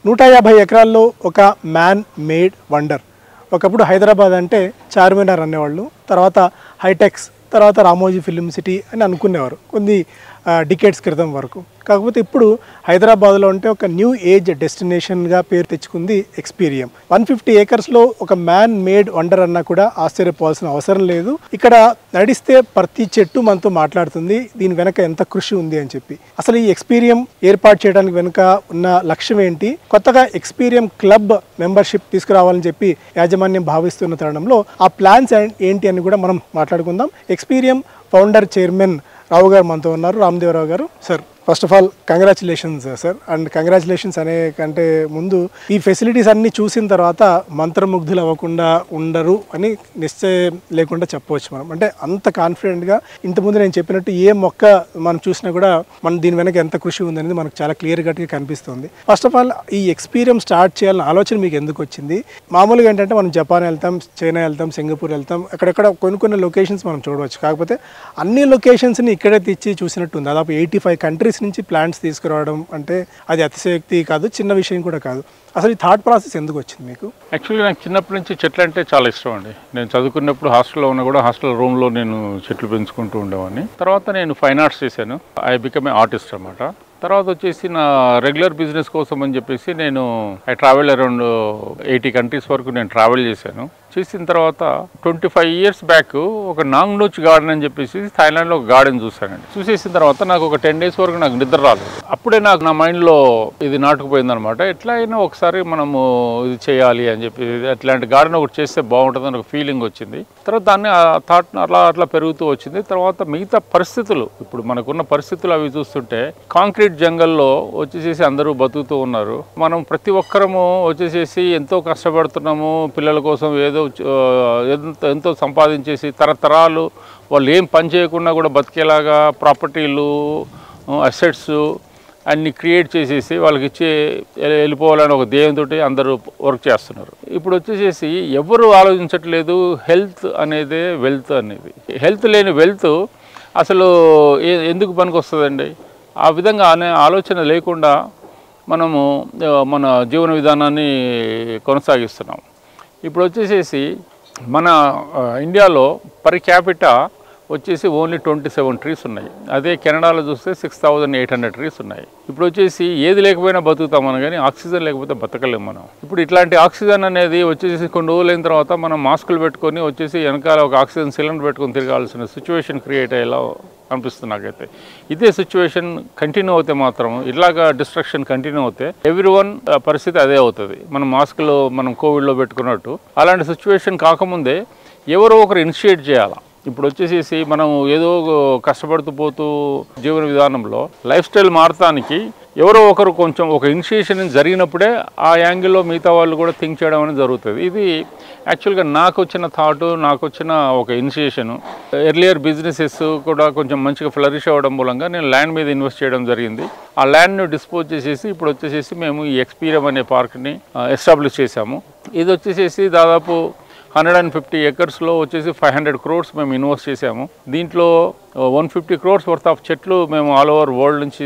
150 ఎకరాల్లో ఒక man made wonder. ఒకప్పుడు హైదరాబాద్ అంటే చార్మినార్ అనేవాళ్ళు, తర్వాత హైటెక్స్, తర్వాత రామోజీ ఫిలిం సిటీ అని అనుకునేవారు కొన్ని డికేడ్స్ క్రితం వరకు. కాకపోతే ఇప్పుడు హైదరాబాద్లో అంటే ఒక న్యూ ఏజ్ డెస్టినేషన్గా పేరు తెచ్చుకుంది ఎక్స్పీరియం. 150 ఏకర్స్లో ఒక మ్యాన్ మేడ్ వండర్ అన్నా కూడా ఆశ్చర్యపోవాల్సిన అవసరం లేదు. ఇక్కడ నడిస్తే ప్రతి చెట్టు మనతో మాట్లాడుతుంది, దీని వెనక ఎంత కృషి ఉంది అని చెప్పి. అసలు ఈ ఎక్స్పీరియం ఏర్పాటు చేయడానికి వెనుక ఉన్న లక్ష్యం ఏంటి, కొత్తగా ఎక్స్పీరియం క్లబ్ మెంబర్షిప్ తీసుకురావాలని చెప్పి యాజమాన్యం భావిస్తున్న తరుణంలో ఆ ప్లాన్స్ ఏంటి అని కూడా మనం మాట్లాడుకుందాం. ఎక్స్పీరియం ఫౌండర్ చైర్మన్ రావు గారు మనతో ఉన్నారు, రామదేవరావు గారు. Sir, first of all congratulations sir. And congratulations అనే కంటే ముందు ఈ ఫెసిలిటీస్ అన్నీ చూసిన తర్వాత మంత్రముగ్ధులు అవ్వకుండా ఉండరు అని నిశ్చయం లేకుండా చెప్పవచ్చు మనం. అంటే అంత కాన్ఫిడెంట్గా ఇంతకుముందు నేను చెప్పినట్టు ఏ మొక్క మనం చూసినా కూడా మనం దీని వెనక ఎంత కృషి ఉందనేది మనకు చాలా క్లియర్ కట్గా కనిపిస్తుంది. ఫస్ట్ ఆఫ్ ఆల్ ఈ ఎక్స్పీరియం స్టార్ట్ చేయాలన్న ఆలోచన మీకు ఎందుకు వచ్చింది? మామూలుగా ఏంటంటే మనం జపాన్ వెళ్తాం, చైనా వెళ్తాం, సింగపూర్ వెళ్తాం, అక్కడెక్కడ కొన్ని లొకేషన్స్ మనం చూడవచ్చు. కాకపోతే అన్ని లొకేషన్స్ని ఇక్కడే తెచ్చి చూసినట్టు ఉంది. దాదాపు 85 కంట్రీస్ నుంచి ప్లాంట్స్ తీసుకురావడం అంటే అది అతిశయోక్తి కాదు, చిన్న విషయం కూడా కాదు. అసలు ఈ థాట్ ప్రాసెస్ ఎందుకు వచ్చింది మీకు? యాక్చువల్గా నాకు చిన్నప్పటి నుంచి చెట్లు అంటే చాలా ఇష్టం అండి. నేను చదువుకున్నప్పుడు హాస్టల్లో ఉన్నా కూడా హాస్టల్ రూమ్లో నేను చెట్లు పెంచుకుంటూ ఉండేవాడిని. తర్వాత నేను ఫైన్ ఆర్ట్స్ చేశాను, ఐ బికమ్ ఏ ఆర్టిస్ట్ అనమాట. తర్వాత వచ్చేసి నా రెగ్యులర్ బిజినెస్ కోసం అని చెప్పేసి నేను ఐ ట్రావెల్ అరౌండ్ 80 కంట్రీస్ వరకు నేను ట్రావెల్ చేశాను. చేసిన తర్వాత 25 ఇయర్స్ బ్యాక్ ఒక నాంగ్నూచ్ గార్డెన్ అని చెప్పేసి థాయిలాండ్లో ఒక గార్డెన్ చూశానండి. చూసేసిన తర్వాత నాకు ఒక 10 డేస్ వరకు నాకు నిద్ర రాలేదు. అప్పుడే నాకు నా మైండ్లో ఇది నాటుకుపోయింది అనమాట. ఎట్లా అయినా ఒకసారి మనము ఇది చేయాలి అని చెప్పి అట్లాంటి గార్డెన్ ఒకటి చేస్తే బాగుంటుందని ఒక ఫీలింగ్ వచ్చింది. తర్వాత దాన్ని ఆ థాట్ అట్లా పెరుగుతూ వచ్చింది. తర్వాత మిగతా పరిస్థితులు, ఇప్పుడు మనకున్న పరిస్థితులు అవి చూస్తుంటే కాంక్రీట్ జంగల్లో వచ్చేసేసి అందరూ బతుకుతూ ఉన్నారు. మనం ప్రతి ఒక్కరము వచ్చేసేసి ఎంతో కష్టపడుతున్నాము, పిల్లల కోసం ఎంతో సంపాదించేసి తరతరాలు వాళ్ళు ఏం పని చేయకుండా కూడా బతికేలాగా ప్రాపర్టీలు, అసెట్స్ అన్ని క్రియేట్ చేసేసి వాళ్ళకి ఇచ్చి వెళ్ళిపోవాలని ఒక ధ్యేయంతో అందరూ వర్క్ చేస్తున్నారు. ఇప్పుడు వచ్చేసేసి ఎవరు ఆలోచించట్లేదు హెల్త్ అనేదే వెల్త్ అనేది. హెల్త్ లేని వెల్త్ అసలు ఎందుకు పనికి వస్తుందండి? ఆ విధంగా అనే ఆలోచన లేకుండా మనము మన జీవన విధానాన్ని కొనసాగిస్తున్నాం. ఇప్పుడు వచ్చేసేసి మన ఇండియాలో పర్ క్యాపిటా వచ్చేసి ఓన్లీ 27 ట్రీస్ ఉన్నాయి. అదే కెనడాలో చూస్తే 6800 ట్రీస్ ఉన్నాయి. ఇప్పుడు వచ్చేసి ఏది లేకపోయినా బతుకుతాం మనం, కానీ ఆక్సిజన్ లేకపోతే బతకలేము మనం. ఇప్పుడు ఇట్లాంటి ఆక్సిజన్ అనేది వచ్చేసి కొన్ని రోజులైన తర్వాత మనం మాస్కులు పెట్టుకొని వచ్చేసి వెనకాల ఒక ఆక్సిజన్ సిలిండర్ పెట్టుకొని తిరగాల్సిన సిచ్యువేషన్ క్రియేట్ అయ్యేలా అనిపిస్తుంది నాకైతే. ఇదే సిచ్యువేషన్ కంటిన్యూ అవుతే మాత్రం, ఇట్లాగా డిస్ట్రక్షన్ కంటిన్యూ అవుతే ఎవ్రీవన్ పరిస్థితి అదే అవుతుంది. మనం మాస్కులు మనం కోవిడ్లో పెట్టుకున్నట్టు అలాంటి సిచ్యువేషన్ కాకముందే ఎవరో ఒకరు ఇనిషియేట్ చేయాలి. ఇప్పుడు వచ్చేసేసి మనం ఏదో కష్టపడుతూ పోతూ జీవన విధానంలో లైఫ్ స్టైల్ మారటానికి ఎవరో ఒకరు కొంచెం ఒక ఇనిషియేషన్ జరిగినప్పుడే ఆ యాంగిల్లో మిగతా వాళ్ళు కూడా థింక్ చేయడం అనేది జరుగుతుంది. ఇది యాక్చువల్గా నాకు వచ్చిన థాటు, నాకు వచ్చిన ఒక ఇనిషియేషను. ఎర్లియర్ బిజినెసెస్ కూడా కొంచెం మంచిగా ఫ్లరిష్ అవ్వడం మూలంగా నేను ల్యాండ్ మీద ఇన్వెస్ట్ చేయడం జరిగింది. ఆ ల్యాండ్ను డిస్పోజ్ చేసేసి ఇప్పుడు వచ్చేసేసి మేము ఈ ఎక్స్పీరియం అనే పార్క్ని ఎస్టాబ్లిష్ చేశాము. ఇది వచ్చేసేసి దాదాపు 150 ఏకర్స్లో వచ్చేసి 500 crores మేము ఇన్వెస్ట్ చేసాము. దీంట్లో 150 crores వర్త్ ఆఫ్ చెట్లు మేము ఆల్ ఓవర్ వరల్డ్ నుంచి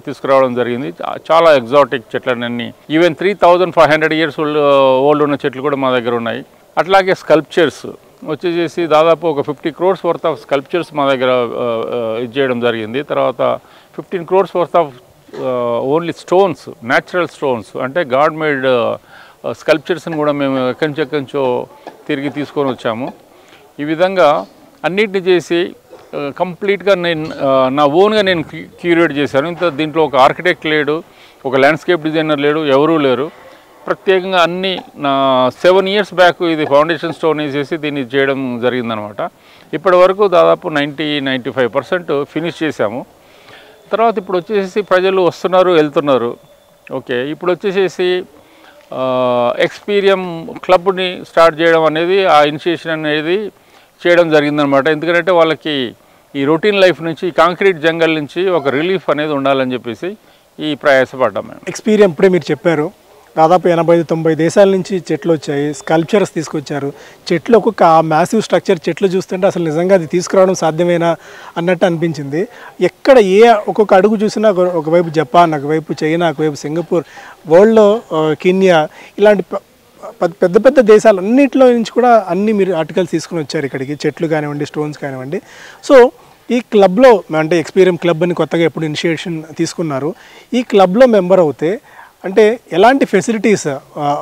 తీసుకురావడం జరిగింది. చాలా ఎగ్జాటిక్ చెట్లన్నీ, ఈవెన్ 3500 years ఓల్డ్ ఉన్న చెట్లు కూడా మా దగ్గర ఉన్నాయి. అట్లాగే స్కల్ప్చర్స్ వచ్చేసేసి దాదాపు ఒక 50 crores వర్త్ ఆఫ్ స్కల్ప్చర్స్ మా దగ్గర ఇది చేయడం జరిగింది. తర్వాత 15 crores worth of only stones, natural stones అంటే గాడ్ మేడ్ స్కల్ప్చర్స్ని కూడా మేము ఎక్కడి నుంచో తిరిగి తీసుకొని వచ్చాము. ఈ విధంగా అన్నిటిని చేసి కంప్లీట్గా నేను నా ఓన్గా నేను క్యూరేట్ చేశాను. దీంట్లో ఒక ఆర్కిటెక్ట్ లేడు, ఒక ల్యాండ్స్కేప్ డిజైనర్ లేడు, ఎవరూ లేరు. ప్రత్యేకంగా అన్నీ నా 7 years బ్యాక్ ఇది ఫౌండేషన్ స్టోన్ వేసేసి దీన్ని చేయడం జరిగిందనమాట. ఇప్పటి వరకు దాదాపు 90-95% ఫినిష్ చేశాము. తర్వాత ఇప్పుడు వచ్చేసి ప్రజలు వస్తున్నారు, వెళ్తున్నారు. ఓకే, ఇప్పుడు వచ్చేసేసి ఎక్స్పీరియం క్లబ్ని స్టార్ట్ చేయడం అనేది, ఆ ఇనిషియేషన్ అనేది చేయడం జరిగిందనమాట. ఎందుకంటే వాళ్ళకి ఈ రొటీన్ లైఫ్ నుంచి, కాంక్రీట్ జంగల్ నుంచి ఒక రిలీఫ్ అనేది ఉండాలని చెప్పేసి ఈ ప్రయాసపడ్డాం మేము. ఎక్స్పీరియం ఇప్పుడే మీరు చెప్పారు, దాదాపు 85-90 దేశాల నుంచి చెట్లు వచ్చాయి, స్కల్ప్చర్స్ తీసుకొచ్చారు. చెట్లు ఒక్కొక్క ఆ మ్యాసివ్ స్ట్రక్చర్ చెట్లు చూస్తుంటే అసలు నిజంగా అది తీసుకురావడం సాధ్యమేనా అన్నట్టు అనిపించింది. ఎక్కడ ఒక్కొక్క అడుగు చూసినా ఒకవైపు జపాన్, ఒకవైపు చైనా, ఒకవైపు సింగపూర్, వరల్డ్లో కెన్యా, ఇలాంటి పెద్ద పెద్ద దేశాలన్నింటిలో నుంచి కూడా అన్ని మీరు ఆర్టికల్స్ తీసుకుని వచ్చారు ఇక్కడికి, చెట్లు కానివ్వండి, స్టోన్స్ కానివ్వండి. సో ఈ క్లబ్లో అంటే ఎక్స్పీరియం క్లబ్ అని కొత్తగా ఎప్పుడు ఇనిషియేషన్ తీసుకున్నారు, ఈ క్లబ్లో మెంబర్ అవుతే అంటే ఎలాంటి ఫెసిలిటీస్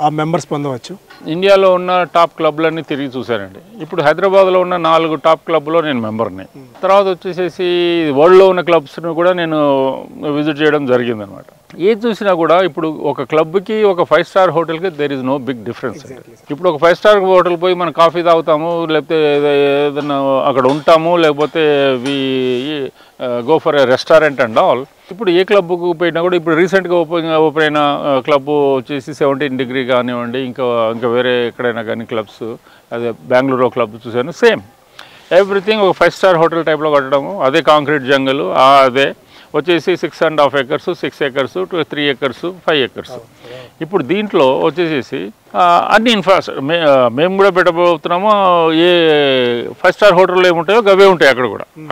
ఆ మెంబర్స్ పొందవచ్చు? ఇండియాలో ఉన్న టాప్ క్లబ్లన్నీ తిరిగి చూశానండి. ఇప్పుడు హైదరాబాద్లో ఉన్న 4 టాప్ క్లబ్లో నేను మెంబర్ని. తర్వాత వచ్చేసేసి వరల్డ్లో ఉన్న క్లబ్స్ను కూడా నేను విజిట్ చేయడం జరిగిందనమాట. ఏది చూసినా కూడా ఇప్పుడు ఒక క్లబ్కి ఒక 5 స్టార్ హోటల్కి there is no big difference. ఇప్పుడు ఒక 5 స్టార్ హోటల్ పోయి మనం కాఫీ తాగుతాము, లేకపోతే ఏదైనా అక్కడ ఉంటాము, లేకపోతే we go for a restaurant and all. ఇప్పుడు ఏ క్లబ్కు పోయినా కూడా ఇప్పుడు రీసెంట్గా ఓపెన్ అయిన క్లబ్ వచ్చేసి 17 డిగ్రీ కానివ్వండి, ఇంకా వేరే ఎక్కడైనా కానీ క్లబ్స్, అదే బెంగళూరు క్లబ్ చూశాను, సేమ్ ఎవ్రీథింగ్ ఒక 5 స్టార్ హోటల్ టైప్లో కట్టడము, అదే కాంక్రీట్ జంగల్, అదే వచ్చేసి 6.5 acres, 6 acres, 3 acres, 5 acres. ఇప్పుడు దీంట్లో వచ్చేసేసి అన్ని మేము కూడా పెట్టబోతున్నాము. ఏ 5 స్టార్ హోటల్లో ఏముంటాయో అవే ఉంటాయి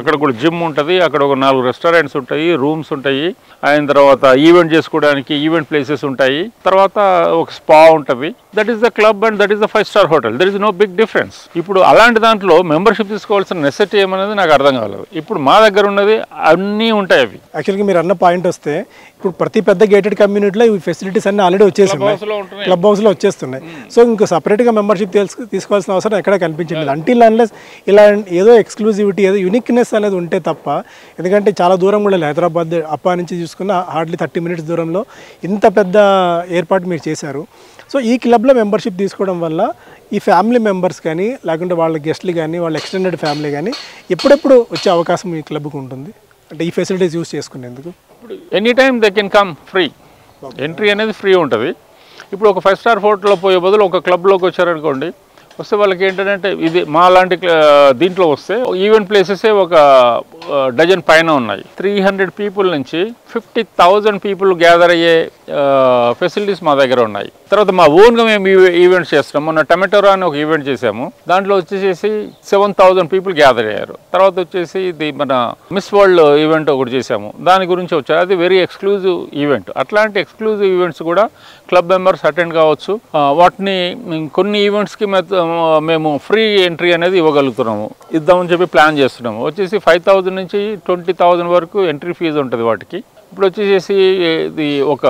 అక్కడ కూడా జిమ్ ఉంటుంది, అక్కడ ఒక 4 రెస్టారెంట్స్ ఉంటాయి, రూమ్స్ ఉంటాయి, అయిన తర్వాత ఈవెంట్ చేసుకోవడానికి ఈవెంట్ ప్లేసెస్ ఉంటాయి, తర్వాత ఒక స్పా ఉంటుంది. That is the club and that is the 5 star hotel. There is no big difference. ఇప్పుడు అలాంటి దాంట్లో మెంబర్షిప్ తీసుకోవాల్సిన నెసెసిటీ ఏమనేది నాకు అర్థం కాలేదు. ఇప్పుడు మా దగ్గర ఉన్నది అన్నీ ఉంటాయి. అవి యాక్చువల్గా మీరు అన్న పాయింట్ వస్తే ఇప్పుడు ప్రతి పెద్ద గేటెడ్ కమ్యూనిటీలో ఈ ఫెసిలిటీస్ అన్నీ ఆల్రెడీ వచ్చేస్తున్నాయి, క్లబ్ హౌస్లో వచ్చేస్తున్నాయి. సో ఇంకా సపరేట్గా మెంబర్షిప్ తీసుకోవాల్సిన అవసరం ఎక్కడ కనిపించలేదు. అంటిల్ అన్లెస్ ఇలా ఏదో ఎక్స్క్లూజివిటీ, ఏదో యూనిక్నెస్ అనేది ఉంటే తప్ప. ఎందుకంటే చాలా దూరం కూడా హైదరాబాద్ అప్పా నుంచి చూసుకున్న హార్డ్లీ 30 minutes దూరంలో ఇంత పెద్ద ఏర్పాటు మీరు చేశారు. సో ఈ క్లబ్లో మెంబర్షిప్ తీసుకోవడం వల్ల ఈ ఫ్యామిలీ మెంబర్స్ కానీ, లేకుంటే వాళ్ళ గెస్ట్లు కానీ, వాళ్ళ ఎక్స్టెండెడ్ ఫ్యామిలీ కానీ ఎప్పుడెప్పుడు వచ్చే అవకాశం ఈ క్లబ్కు ఉంటుంది అంటే ఈ ఫెసిలిటీస్ యూజ్ చేసుకునేందుకు? Any time they can come free. Entry అనేది ఫ్రీ ఉంటుంది. ఇప్పుడు ఒక 5 స్టార్ హోటల్లో పోయే బదులు ఒక క్లబ్లోకి వచ్చారనుకోండి, వస్తే వాళ్ళకి ఏంటంటే ఇది మా లాంటి దీంట్లో వస్తే ఈవెంట్ ప్లేసెసే ఒక డజన్ పైన ఉన్నాయి. 300 people నుంచి 50,000 people గ్యాదర్ అయ్యే ఫెసిలిటీస్ మా దగ్గర ఉన్నాయి. తర్వాత మా ఓన్గా మేము ఈవెంట్స్ చేస్తున్నాం. మొన్న టొమాటోరా అని ఒక ఈవెంట్ చేసాము, దాంట్లో వచ్చేసి 7,000 people గ్యాదర్ అయ్యారు. తర్వాత వచ్చేసి ఇది మన మిస్ వరల్డ్ ఈవెంట్ ఒకటి చేసాము, దాని గురించి వచ్చారు. అది వెరీ ఎక్స్క్లూజివ్ ఈవెంట్. అట్లాంటి ఎక్స్క్లూజివ్ ఈవెంట్స్ కూడా క్లబ్ మెంబర్స్ అటెండ్ కావచ్చు. వాటిని కొన్ని ఈవెంట్స్కి మేము ఫ్రీ ఎంట్రీ అనేది ఇవ్వగలుగుతున్నాము, ఇద్దామని చెప్పి ప్లాన్ చేస్తున్నాము. వచ్చేసి 5,000 నుంచి 20,000 వరకు ఎంట్రీ ఫీజు ఉంటుంది వాటికి. ఇప్పుడు వచ్చేసి ఇది ఒక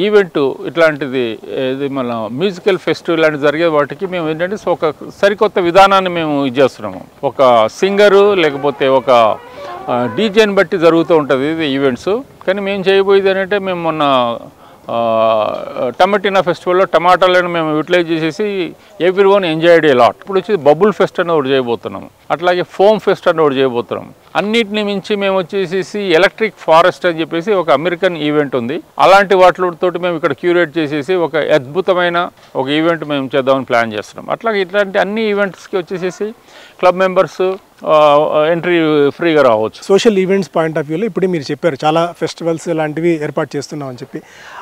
ఈవెంట్ ఇట్లాంటిది, ఇది మన మ్యూజికల్ ఫెస్టివల్ ఇలాంటివి జరిగే వాటికి మేము ఏంటంటే ఒక సరికొత్త విధానాన్ని మేము ఇది చేస్తున్నాము. ఒక సింగరు లేకపోతే ఒక డీజేని బట్టి జరుగుతూ ఉంటుంది ఇది ఈవెంట్స్. కానీ మేము చేయబోయేది ఏంటంటే, మేము మొన్న టమాటినా ఫెస్టివల్లో టమాటాలను మేము యూటిలైజ్ చేసేసి every one enjoyed a lot. ఇప్పుడు వచ్చి బబుల్ ఫెస్ట్ అని ఒకటి చేయబోతున్నాము, అట్లాగే ఫోమ్ ఫెస్ట్ అని ఒకటి చేయబోతున్నాము. అన్నిటిని మించి మేము వచ్చేసి ఎలక్ట్రిక్ ఫారెస్ట్ అని చెప్పేసి ఒక అమెరికన్ ఈవెంట్ ఉంది. అలాంటి వాటితోటి మేము ఇక్కడ క్యూరేట్ చేసేసి ఒక అద్భుతమైన ఒక ఈవెంట్ మేము చేద్దామని ప్లాన్ చేస్తున్నాం. అట్లాగే ఇట్లాంటి అన్ని ఈవెంట్స్కి వచ్చేసి క్లబ్ మెంబర్స్ ఎంట్రీ ఫ్రీగా రావచ్చు. సోషల్ ఈవెంట్స్ పాయింట్ ఆఫ్ వ్యూలో ఇప్పుడు మీరు చెప్పారు చాలా ఫెస్టివల్స్ లాంటివి ఏర్పాటు చేస్తున్నామని చెప్పి.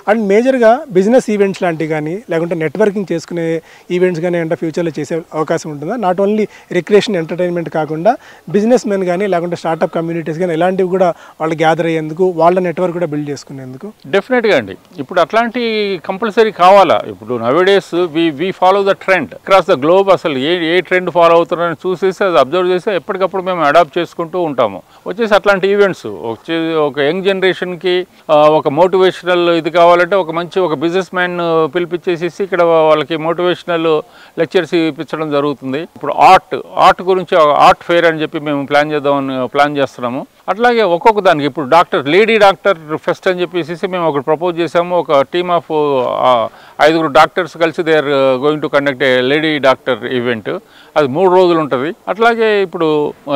అండ్ మేజర్గా బిజినెస్ ఈవెంట్స్ లాంటివి కానీ, లేకుంటే నెట్వర్కింగ్ చేసుకునే ఈవెంట్స్ కానీ అంటే ఫ్యూచర్లో చేసే అవకాశం ఉంటుందా? నాట్ ఓన్లీ రిక్రియేషన్ ఎంటర్టైన్మెంట్ కాకుండా బిజినెస్ మెన్ కానీ, లేకుంటే స్టార్టప్ కమ్యూనిటీస్ కానీ ఇలాంటివి కూడా వాళ్ళు గ్యాదర్ అయ్యేందుకు, వాళ్ళ నెట్వర్క్ కూడా బిల్డ్ చేసుకునేందుకు? డెఫినెట్గా అండి. ఇప్పుడు అట్లాంటి కంపల్సరీ కావాలా? ఇప్పుడు nowadays we follow the trend across the globe. అసలు ఏ ట్రెండ్ ఫాలో అవుతున్నారని చూసేసి అది అబ్జర్వ్ చేసి ఎప్పటికప్పుడు మేము అడాప్ట్ చేసుకుంటూ ఉంటాము. వచ్చేసి అట్లాంటి ఈవెంట్స్ ఒక యంగ్ జనరేషన్కి ఒక మోటివేషనల్ ఇది కావాలంటే ఒక బిజినెస్ మ్యాన్ పిలిపించేసి ఇక్కడ వాళ్ళకి మోటివేషనల్ లెక్చర్స్ ఇప్పించడం జరుగుతుంది. ఇప్పుడు ఆర్ట్ గురించి ఆర్ట్ ఫెయిర్ అని చెప్పి మేము ప్లాన్ చేస్తున్నాము. అట్లాగే ఒక్కొక్క దానికి ఇప్పుడు లేడీ డాక్టర్ ఫెస్ట్ అని చెప్పేసి మేము ఒకటి ప్రపోజ్ చేసాము. ఒక టీమ్ ఆఫ్ 5 డాక్టర్స్ కలిసి they are going to conduct a lady doctor event. అది 3 రోజులు ఉంటుంది. అట్లాగే ఇప్పుడు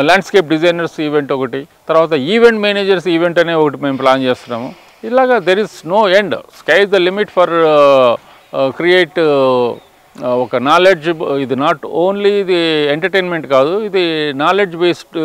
ల్యాండ్స్కేప్ డిజైనర్స్ ఈవెంట్ ఒకటి, తర్వాత ఈవెంట్ మేనేజర్స్ ఈవెంట్ అనే ఒకటి మేము ప్లాన్ చేస్తున్నాము. ఇలాగా there is no end, sky is the limit for create ఒక నాలెడ్జ్. ఇది నాట్ ఓన్లీ ఇది ఎంటర్టైన్మెంట్ కాదు, ఇది నాలెడ్జ్ బేస్డ్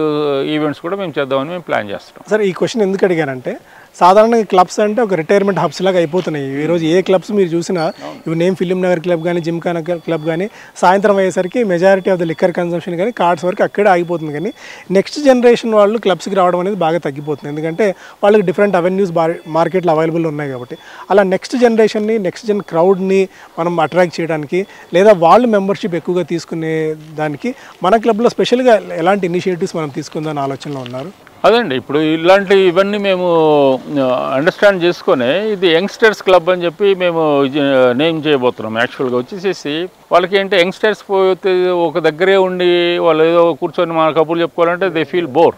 ఈవెంట్స్ కూడా మేము చేద్దామని మేము ప్లాన్ చేస్తున్నాం. సార్ ఈ క్వశ్చన్ ఎందుకు అడిగానంటే, సాధారణంగా క్లబ్స్ అంటే ఒక రిటైర్మెంట్ హబ్స్ లాగా అయిపోతున్నాయి. ఈరోజు ఏ క్లబ్స్ మీరు చూసినా ఇవి నేమ్ ఫిలిం నగర్ క్లబ్ కానీ జిమ్ఖానా క్లబ్ కానీ సాయంత్రం అయ్యేసరికి majority of the liquor consumption కానీ కార్డ్స్ వరకు అక్కడే ఆగిపోతుంది. కానీ నెక్స్ట్ జనరేషన్ వాళ్ళు క్లబ్స్కి రావడం అనేది బాగా తగ్గిపోతుంది. ఎందుకంటే వాళ్ళకి డిఫరెంట్ అవెన్యూస్ మార్కెట్లో అవైలబుల్ ఉన్నాయి కాబట్టి. అలా నెక్స్ట్ జనరేషన్ని నెక్స్ట్ జన్ క్రౌడ్ని మనం అట్రాక్ట్ చేయడానికి లేదా వాళ్ళు మెంబర్షిప్ ఎక్కువగా తీసుకునే దానికి మన క్లబ్లో స్పెషల్గా ఎలాంటి ఇనిషియేటివ్స్ మనం తీసుకుందాని ఆలోచనలో ఉన్నారు? అదండి, ఇప్పుడు ఇవన్నీ మేము అండర్స్టాండ్ చేసుకొని ఇది యంగ్స్టర్స్ క్లబ్ అని చెప్పి మేము నేమ్ చేయబోతున్నాం. యాక్చువల్గా వచ్చేసేసి వాళ్ళకి ఏంటి యంగ్స్టర్స్ పోతే ఒక దగ్గరే ఉండి వాళ్ళు ఏదో కూర్చొని మన కబుర్లు చెప్పుకోవాలంటే దే ఫీల్ బోర్.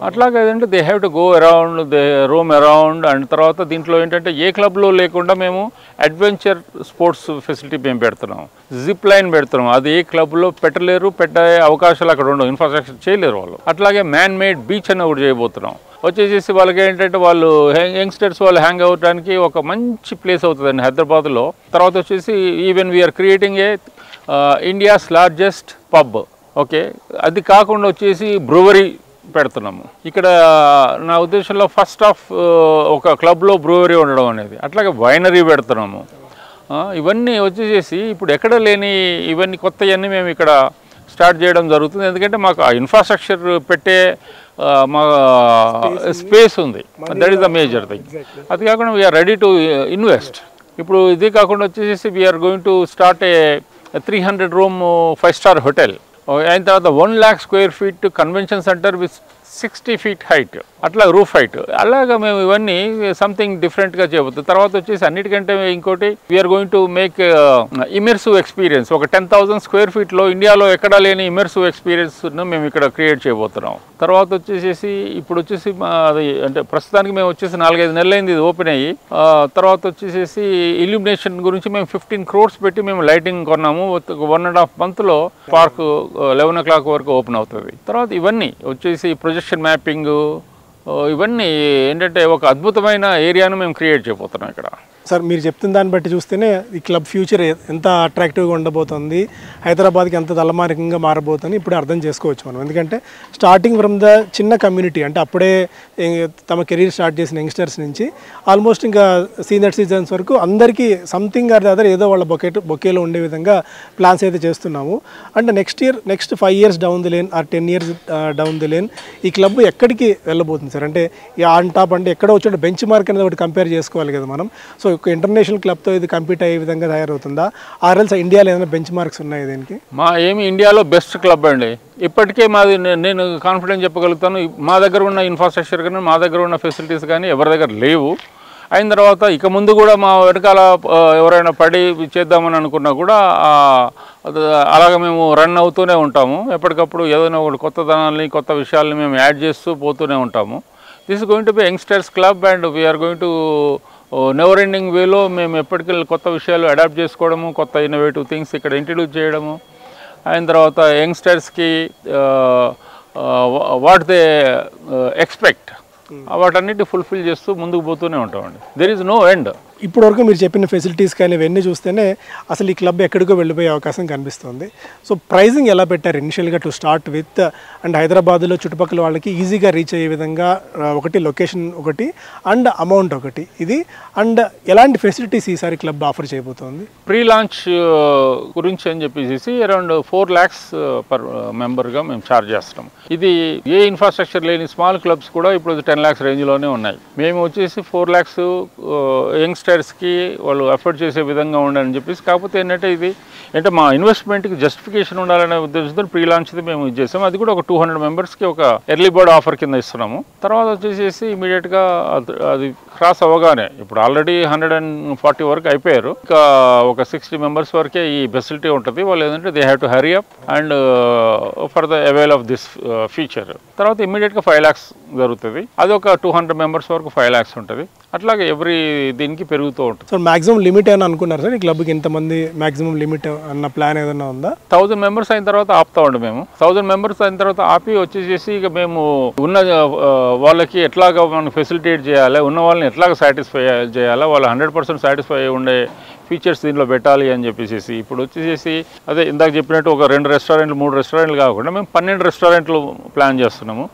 అట్లాగే ఏంటంటే they have to go around, they roam around. And తర్వాత దీంట్లో ఏంటంటే ఏ క్లబ్లో లేకుండా మేము అడ్వెంచర్ స్పోర్ట్స్ ఫెసిలిటీ మేము పెడుతున్నాం, జిప్ లైన్ పెడుతున్నాం. అది ఏ క్లబ్లో పెట్టలేరు, పెట్టే అవకాశాలు అక్కడ ఉండవు, ఇన్ఫ్రాస్ట్రక్చర్ చేయలేరు వాళ్ళు. అట్లాగే మ్యాన్ మేడ్ బీచ్ అని ఒకటి చేయబోతున్నాం. వచ్చేసేసి వాళ్ళకి ఏంటంటే వాళ్ళు యంగ్స్టర్స్ వాళ్ళు హ్యాంగ్ అవడానికి ఒక మంచి ప్లేస్ అవుతుందండి హైదరాబాద్లో. తర్వాత వచ్చేసి even we are creating a India's largest pub. Okay, అది కాకుండా వచ్చేసి బ్రూవరీ పెడుతున్నాము ఇక్కడ. నా ఉద్దేశంలో ఫస్ట్ ఆఫ్ ఒక క్లబ్లో బ్రూవరీ ఉండడం అనేది. అట్లాగే వైనరీ పెడుతున్నాము. ఇవన్నీ వచ్చేసేసి ఇప్పుడు ఎక్కడ లేని ఇవన్నీ కొత్తవన్నీ మేము ఇక్కడ స్టార్ట్ చేయడం జరుగుతుంది. ఎందుకంటే మాకు ఆ ఇన్ఫ్రాస్ట్రక్చర్ పెట్టే మా స్పేస్ ఉంది. That is the major thing. అది కాకుండా వీఆర్ రెడీ టు ఇన్వెస్ట్. ఇప్పుడు ఇది కాకుండా వచ్చేసి we are going to start a 300 room 5-star hotel. అయిన తర్వాత 1 lakh square feet convention centre with 60 feet height, అట్లా రూఫ్ హైట్. అలాగా మేము ఇవన్నీ సంథింగ్ డిఫరెంట్గా చేయబోతుంది. తర్వాత వచ్చేసి అన్నిటికంటే ఇంకోటి we are going to make immersive experience. ఒక 10,000 square feetలో ఇండియాలో ఎక్కడా లేని ఇమర్సివ్ ఎక్స్పీరియన్స్ను మేము ఇక్కడ క్రియేట్ చేయబోతున్నాం. తర్వాత వచ్చేసి ఇప్పుడు వచ్చేసి అది అంటే ప్రస్తుతానికి మేము వచ్చేసి 4-5 నెలలైంది ఇది ఓపెన్ అయ్యి. తర్వాత వచ్చేసి ఇల్యూమినేషన్ గురించి మేము 15 crores పెట్టి మేము లైటింగ్ కొన్నాము. 1.5 monthలో పార్క్ 11 o'clock వరకు ఓపెన్ అవుతుంది. తర్వాత ఇవన్నీ వచ్చేసి ప్రొజెక్షన్ మ్యాపింగ్, ఇవన్నీ ఏంటంటే ఒక అద్భుతమైన ఏరియాను మేము క్రియేట్ చేయబోతున్నాం ఇక్కడ. సార్ మీరు చెప్తున్న దాన్ని బట్టి చూస్తేనే ఈ క్లబ్ ఫ్యూచర్ ఎంత అట్రాక్టివ్గా ఉండబోతుంది, హైదరాబాద్కి ఎంత తలమానికంగా మారబోతుంది ఇప్పుడు అర్థం చేసుకోవచ్చు మనం. ఎందుకంటే స్టార్టింగ్ ఫ్రమ్ ద చిన్న కమ్యూనిటీ, అంటే అప్పుడే తమ కెరీర్ స్టార్ట్ చేసిన యంగ్స్టర్స్ నుంచి ఆల్మోస్ట్ ఇంకా సీనియర్ సిటిజన్స్ వరకు అందరికీ సంథింగ్ ఆర్ ద అదర్ ఏదో వాళ్ళ బొకేలో ఉండే విధంగా ప్లాన్స్ అయితే చేస్తున్నాము. అంటే next 5 years down the lane or 10 years down the lane ఈ క్లబ్ ఎక్కడికి వెళ్ళబోతుంది సార్? అంటే ఆన్ టాప్ అంటే ఎక్కడో వచ్చి బెంచ్ మార్క్ అనేది ఒకటి కంపేర్ చేసుకోవాలి కదా మనం. సో ఒక ఇంటర్నేషనల్ క్లబ్తో ఇది కంపీట్ అయ్యే విధంగా తయారవుతుందా? ఆర్ఎల్స్ ఇండియాలో ఏదైనా బెంచ్ మార్క్స్ ఉన్నాయి దీనికి? ఇండియాలో బెస్ట్ క్లబ్ అండి. ఇప్పటికే మాది నేను కాన్ఫిడెన్స్ చెప్పగలుగుతాను. మా దగ్గర ఉన్న ఇన్ఫ్రాస్ట్రక్చర్ కానీ మా దగ్గర ఉన్న ఫెసిలిటీస్ కానీ ఎవరి దగ్గర లేవు. అయిన తర్వాత ఇక ముందు కూడా మా వెనకాల ఎవరైనా పడి చేద్దామని అనుకున్నా కూడా అలాగే మేము రన్ అవుతూనే ఉంటాము. ఎప్పటికప్పుడు ఏదైనా ఒకటి కొత్తదనాల్ని కొత్త విషయాల్ని మేము యాడ్ చేస్తూ పోతూనే ఉంటాము. This is going to be youngsters club and we are going to never ending వేలో మేము ఎప్పటికీ కొత్త విషయాలు అడాప్ట్ చేసుకోవడము, కొత్త ఇన్నోవేటివ్ థింగ్స్ ఇక్కడ ఇంట్రడ్యూస్ చేయడము. అయిన తర్వాత యంగ్స్టర్స్కి వాట్ దే ఎక్స్పెక్ట్ వాటన్నిటి ఫుల్ఫిల్ చేస్తూ ముందుకు పోతూనే ఉంటామండి. There is no end. ఇప్పటివరకు మీరు చెప్పిన ఫెసిలిటీస్ కానీ ఇవన్నీ చూస్తేనే అసలు ఈ క్లబ్ ఎక్కడికో వెళ్ళిపోయే అవకాశం కనిపిస్తుంది. సో ప్రైజింగ్ ఎలా పెట్టారు ఇనిషియల్గా టు స్టార్ట్ విత్? అండ్ హైదరాబాద్లో చుట్టుపక్కల వాళ్ళకి ఈజీగా రీచ్ అయ్యే విధంగా ఒకటి లొకేషన్ ఒకటి అండ్ అమౌంట్ ఒకటి ఇది, అండ్ ఎలాంటి ఫెసిలిటీస్ ఈసారి క్లబ్ ఆఫర్ చేయబోతోంది? ప్రీ లాంచ్ గురించి అని చెప్పేసి అరౌండ్ 4 lakhs పర్ మెంబర్గా మేము ఛార్జ్ చేస్తాం. ఇది ఏ ఇన్ఫ్రాస్ట్రక్చర్ లేని స్మాల్ క్లబ్స్ కూడా ఇప్పుడు 10 lakhs రేంజ్లోనే ఉన్నాయి. మేము వచ్చేసి 4 lakhs యంగ్స్టర్స్కి వాళ్ళు ఎఫర్ట్ చేసే విధంగా ఉండాలని చెప్పేసి. కాకపోతే ఏంటంటే ఇది అంటే మా ఇన్వెస్ట్మెంట్కి జస్టిఫికేషన్ ఉండాలనే ఉద్దేశంతో ప్రీ లాంచ్ది మేము ఇది చేసాము. అది కూడా ఒక 200 మెంబర్స్కి ఒక ఎర్లీ బర్డ్ ఆఫర్ కింద ఇస్తున్నాము. తర్వాత వచ్చేసి ఇమీడియట్గా అది క్రాస్ అవ్వగానే ఇప్పుడు ఆల్రెడీ 140 వరకు అయిపోయారు. ఇంకా ఒక 60 members వరకే ఈ ఫెసిలిటీ ఉంటుంది. వాళ్ళు ఏంటంటే they have to hurry up and for the avail of this feature. తర్వాత ఇమీడియట్గా 5 lakhs జరుగుతుంది. అది ఒక 200 members వరకు 5 lakhs ఉంటుంది. అట్లాగే ఎవ్రీ దీనికి పెరుగుతూ ఉంటుంది. సో మాక్సిమం లిమిట్ ఏమైనా అనుకున్నారు సార్ ఈ క్లబ్కి? ఇంతమంది మాక్సిమం లిమిట్ అన్న ప్లాన్ ఏదైనా ఉందా? 1000 members అయిన తర్వాత ఆపుతామండి మేము. 1000 members అయిన తర్వాత ఆపి వచ్చేసి ఇక మేము ఉన్న వాళ్ళకి ఎట్లాగా మనం ఫెసిలిటేట్ చేయాలి, ఉన్న వాళ్ళని ఎట్లాగా సాటిస్ఫై చేయాలి, వాళ్ళు 100% సాటిస్ఫై ఉండే ఫీచర్స్ దీనిలో పెట్టాలి అని చెప్పేసి ఇప్పుడు వచ్చేసి అదే ఇందాక చెప్పినట్టు ఒక 2 restaurants 3 restaurants కాకుండా మేము 12 restaurants ప్లాన్ చేస్తున్నాము.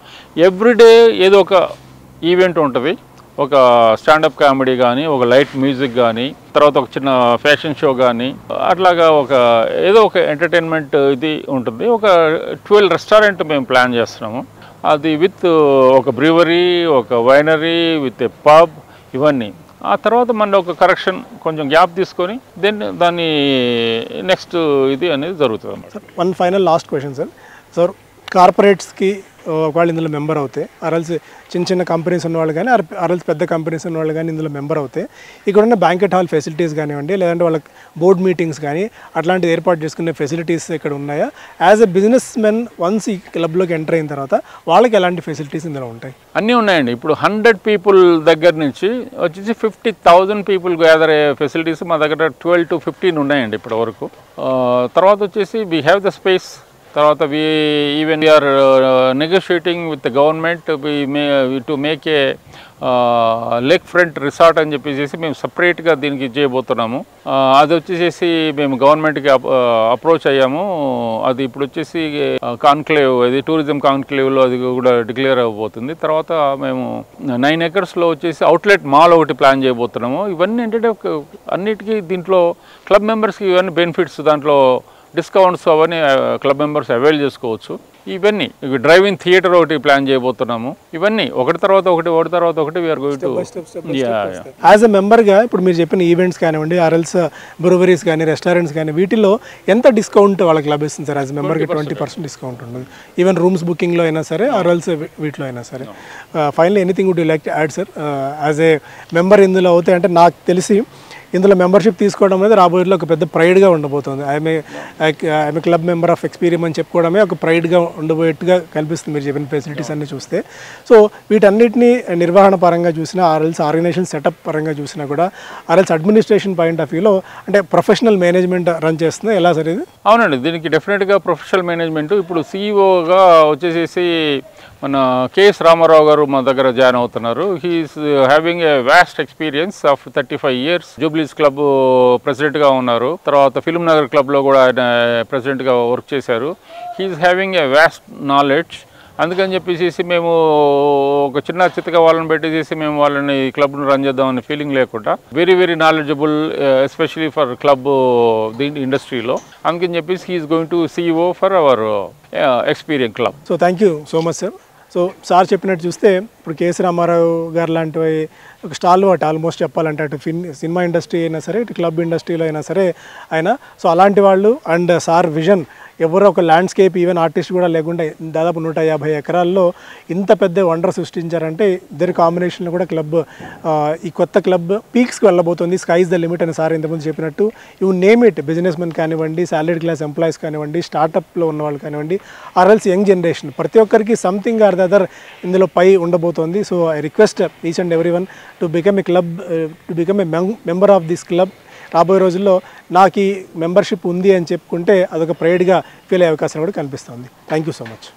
ఎవ్రీడే ఏదో ఒక ఈవెంట్ ఉంటుంది. ఒక స్టాండప్ కామెడీ కానీ, ఒక లైట్ మ్యూజిక్ కానీ, తర్వాత ఒక చిన్న ఫ్యాషన్ షో కానీ, అట్లాగా ఏదో ఒక ఎంటర్టైన్మెంట్ ఇది ఉంటుంది. ఒక 12 రెస్టారెంట్ మేము ప్లాన్ చేస్తున్నాము. అది విత్ ఒక బ్రూవరీ, ఒక వైనరీ, విత్ ఎ పబ్, ఇవన్నీ. ఆ తర్వాత మన ఒక కరెక్షన్ కొంచెం గ్యాప్ తీసుకొని దాన్ని నెక్స్ట్ ఇది అనేది జరుగుతుంది అన్నమాట. One final last question sir కార్పొరేట్స్కి ఒకవేళ ఇందులో మెంబర్ అవుతాయి, ఆర్ఎల్స్ చిన్న చిన్న కంపెనీస్ ఉన్నవాళ్ళు కానీ ఆర్ఎల్స్ పెద్ద కంపెనీస్ ఉన్నవాళ్ళు కానీ ఇందులో మెంబర్ అవుతాయి, ఇక్కడ ఉన్న బ్యాంకెట్ హాల్ ఫెసిలిటీస్ కానివ్వండి, లేదంటే వాళ్ళకి బోర్డ్ మీటింగ్స్ కానీ అట్లాంటిది ఏర్పాటు చేసుకునే ఫెసిలిటీస్ ఇక్కడ ఉన్నాయా? As a business men once ఈ క్లబ్లోకి ఎంటర్ అయిన తర్వాత వాళ్ళకి ఎలాంటి ఫెసిలిటీస్ ఇందులో ఉంటాయి? అన్నీ ఉన్నాయండి. ఇప్పుడు 100 పీపుల్ దగ్గర నుంచి వచ్చేసి 50,000 పీపుల్ గ్యాదర్ అయ్యే ఫెసిలిటీస్ మా దగ్గర 12 to 15 ఉన్నాయండి ఇప్పటి వరకు. తర్వాత వచ్చేసి వీ హ్యావ్ ద స్పేస్. తర్వాత we are negotiating with the government to make a lake front resort అని చెప్పేసి మేము సపరేట్గా దీనికి చేయబోతున్నాము. అది వచ్చేసి మేము గవర్నమెంట్కి అప్రోచ్ అయ్యాము. అది ఇప్పుడు వచ్చేసి కాన్క్లేవ్, అది టూరిజం కాన్క్లేవ్లో అది కూడా డిక్లేర్ అవ్వబోతుంది. తర్వాత మేము 9 acresలో వచ్చేసి అవుట్లెట్ మాల్ ఒకటి ప్లాన్ చేయబోతున్నాము. ఇవన్నీ ఏంటంటే అన్నిటికీ దీంట్లో క్లబ్ మెంబర్స్కి ఇవన్నీ బెనిఫిట్స్, దాంట్లో డిస్కౌంట్స్ అవన్నీ క్లబ్ మెంబర్స్ అవైల్ చేసుకోవచ్చు. ఇవన్నీ డ్రైవింగ్ థియేటర్ ఒకటి ప్లాన్ చేయబోతున్నాము. ఇవన్నీ ఒకటి తర్వాత ఒకటి we are going to. As a మెంబర్గా ఇప్పుడు మీరు చెప్పిన ఈవెంట్స్ కానివ్వండి, ఆర్ఎల్స్ బ్రూవరీస్ కానీ, రెస్టారెంట్స్ కానీ, వీటిలో ఎంత డిస్కౌంట్ వాళ్ళకి లభిస్తుంది సార్? యాజ్ ఎ మెంబర్కి 20% డిస్కౌంట్ ఉంటుంది. ఈవెన్ రూమ్స్ బుకింగ్లో అయినా సరే, ఆర్ఎల్స్ వీటిలో అయినా సరే. Finally anything would you like to add sir? As a member ఇందులో అవుతాయి అంటే నాకు తెలిసి ఇందులో మెంబర్షిప్ తీసుకోవడం అనేది రాబోయేలో ఒక పెద్ద ప్రైడ్గా ఉండబోతుంది. I'm club member of experience అని చెప్పుకోవడమే ఒక ప్రైడ్గా ఉండబోయేట్టుగా కనిపిస్తుంది మీరు చెప్పిన ఫెసిలిటీస్ అన్నీ చూస్తే. సో వీటన్నిటిని నిర్వహణ పరంగా చూసినా, ఆర్ఎల్స్ ఆర్గనైజేషన్ సెటప్ పరంగా చూసినా కూడా, ఆర్ఎల్స్ అడ్మినిస్ట్రేషన్ పాయింట్ ఆఫ్ వ్యూలో అంటే ప్రొఫెషనల్ మేనేజ్మెంట్ రన్ చేస్తుంది ఎలా సార్ ఇది? అవునండి, దీనికి డెఫినెట్గా ప్రొఫెషనల్ మేనేజ్మెంట్. ఇప్పుడు సిఇఓగా వచ్చేసి మన కెఎస్ రామారావు గారు మా దగ్గర జాయిన్ అవుతున్నారు. He is having a vast experience of 35 years. Jubilee's club ప్రెసిడెంట్గా ఉన్నారు. తర్వాత ఫిల్మ్ నగర్ క్లబ్లో కూడా ఆయన ప్రెసిడెంట్గా వర్క్ చేశారు. He is having a vast knowledge. అందుకని చెప్పేసి మేము ఒక చిన్న చిత్తగా వాళ్ళని పెట్టేసి మేము వాళ్ళని క్లబ్ను రన్ చేద్దామనే ఫీలింగ్ లేకుండా very very knowledgeable, especially for club దీని ఇండస్ట్రీలో. అందుకని చెప్పేసి he is going to CEO for our experience club. So thank you so much sir. So sir చెప్పినట్టు చూస్తే ఇప్పుడు కెఎస్ రామారావు గారు లాంటివి ఒక స్టాల్ వాటి ఆల్మోస్ట్ చెప్పాలంటే అటు సినిమా ఇండస్ట్రీ అయినా సరే, ఇటు క్లబ్ ఇండస్ట్రీలో అయినా సరే ఆయన. సో అలాంటి వాళ్ళు అండ్ సార్ విజన్, ఎవరో ఒక ల్యాండ్స్కేప్ ఈవెన్ ఆర్టిస్ట్ కూడా లేకుండా దాదాపు 150 acres ఇంత పెద్ద వండర్ సృష్టించారంటే ఇద్దరి కాంబినేషన్లో కూడా క్లబ్, ఈ కొత్త క్లబ్ పీక్స్కి వెళ్ళబోతుంది. స్కైజ్ ద లిమిట్ అని సార్ ఇంతకుముందు చెప్పినట్టు. You name it, business men కానివ్వండి, సాలరీడ్ క్లాస్ ఎంప్లాయీస్ కానివ్వండి, స్టార్టప్లో ఉన్న వాళ్ళు కానివ్వండి, ఆర్ఎల్స్ యంగ్ జనరేషన్, ప్రతి ఒక్కరికి సంథింగ్ ఆర్ ద అదర్ ఇందులో పై ఉండబోతోంది. So I request each and every one to become a club, to become a member of this club. రాబోయే రోజుల్లో నాకు ఈ మెంబర్షిప్ ఉంది అని చెప్పుకుంటే అదొక ప్రైడ్గా ఫీల్ అయ్యే అవకాశం కూడా కనిపిస్తుంది. Thank you so much.